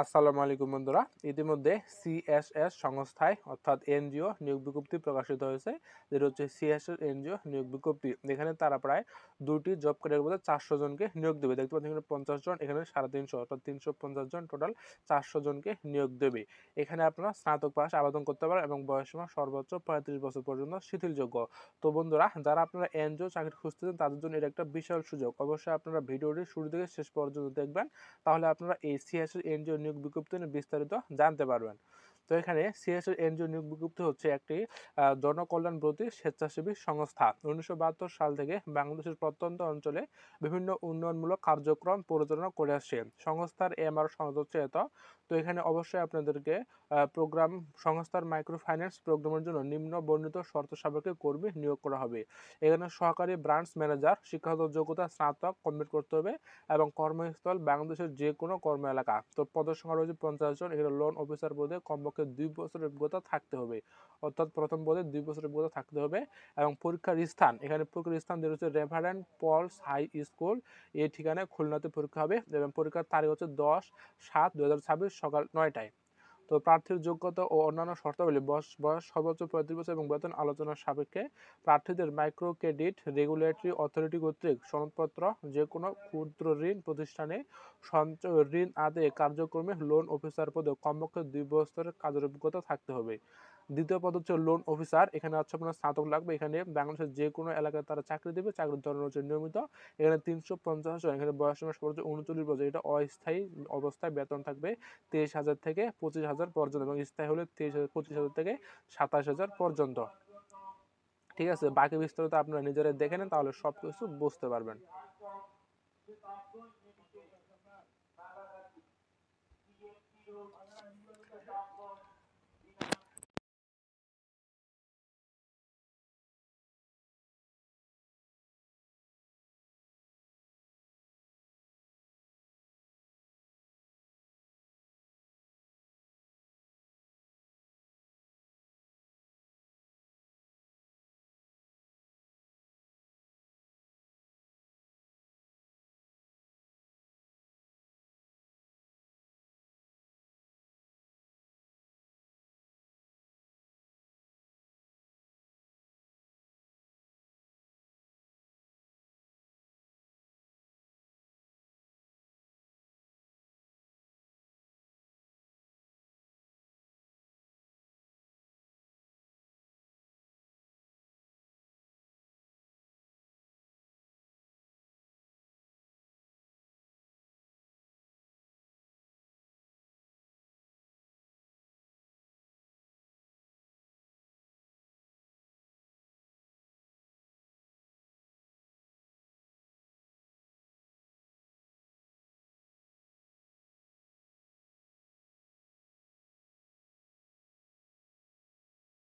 আসসালামু আলাইকুম বন্ধুরা। ইতিমধ্যে সিএসএস সংস্থায় অর্থাৎ এনজিও নিয়োগ বিজ্ঞপ্তি প্রকাশিত হয়েছে, যেটা হচ্ছে সিএসএস এনজিও নিয়োগ বিজ্ঞপ্তি। এখানে তারা প্রায় 2টি জব ক্যাটাগরির মধ্যে 400 জনকে নিয়োগ দেবে। দেখতে পাচ্ছেন এখানে 50 জন, এখানে 350 অর্থাৎ 350 জন, টোটাল 400 জনকে নিয়োগ দেবে। এখানে আপনারা স্নাতক পাস আবেদন করতে পারেন এবং বয়সসীমা সর্বোচ্চ 35 বছর পর্যন্ত শিথিলযোগ্য। তো বন্ধুরা, যারা আপনারা এনজিও চাকরি খুঁজতেছেন তাদের জন্য এটা একটা বিশাল সুযোগ। অবশ্যই আপনারা ভিডিওটি শুরু থেকে শেষ পর্যন্ত দেখবেন, তাহলে আপনারা এই সিএসএস এনজিও নিয়োগ বিজ্ঞপ্তি নিয়ে বিস্তারিত জানতে পারবেন। তো এখানে সিএসএস এনজিও নিয়োগ বিজ্ঞপ্তি হচ্ছে একটি জনকল্যাণব্রতী স্বেচ্ছাসেবী সংস্থা। 1972 সাল থেকে বাংলাদেশের প্রত্যন্ত অঞ্চলে বিভিন্ন উন্নয়নমূলক কার্যক্রম পরিচালনা করে আসছে। সংস্থার এমআর সনদ হচ্ছে এত। তো এখানে অবশ্যই আপনাদেরকে প্রোগ্রাম সংস্থার মাইক্রো ফাইন্যান্স প্রোগ্রামের জন্য নিম্ন বর্ণিত শর্ত সাপেক্ষে কর্মী নিয়োগ করা হবে। এখানে সহকারী ব্রাঞ্চ ম্যানেজার শিক্ষাগত যোগ্যতা স্নাতক কমপ্লিট করতে হবে এবং কর্মস্থল বাংলাদেশের যে কোনো কর্ম এলাকা। তো পদের সংখ্যা রয়েছে 50 জন। এখানে লোন অফিসার পদে কমপক্ষে 2 বছরের অভিজ্ঞতা থাকতে হবে, অর্থাৎ প্রথম পদে 2 বছরের অভিজ্ঞতা থাকতে হবে। এবং পরীক্ষার স্থান, এখানে পরীক্ষার স্থান দেওয়া হচ্ছে রেভারেন্ড পলস হাই স্কুল, এই ঠিকানায় খুলনাতে পরীক্ষা হবে এবং পরীক্ষার তারিখ হচ্ছে 10/7/2026 সকাল 9টায়। তো প্রার্থীর যোগ্যতা ও অন্যান্য শর্তাবলী, বয়স সর্বোচ্চ 35 বছর এবং বেতন আলোচনার সাপেক্ষে প্রার্থীদের মাইক্রো ক্রেডিট রেগুলেটরি অথরিটি কর্তৃক সনদপত্র যে কোনো ক্ষুদ্র ঋণ প্রতিষ্ঠানে সঞ্চয় ঋণ আদায়ে কার্যক্রমে লোন অফিসার পদে কমপক্ষে 2 বছরের কাজের অভিজ্ঞতা থাকতে হবে। দ্বিতীয় পদ হচ্ছে লোন অফিসার। এখানে হচ্ছে আপনার স্নাতক লাগবে। এখানে বাংলাদেশের যে কোনো এলাকায় তারা চাকরি দেবে। চাকরির ধরন হচ্ছে নিয়মিত। এখানে 350 জন। এখানে বয়সসীমা সর্বোচ্চ 39 বছর। এটা অস্থায়ী অবস্থায় বেতন থাকবে 23,000 থেকে 25,000 পর্যন্ত এবং স্থায়ী হলে 25,000 থেকে 27,000 পর্যন্ত। ঠিক আছে, বাকি বিস্তারিত আপনারা নিজেরাই দেখে নেন, তাহলে সবকিছু বুঝতে পারবেন।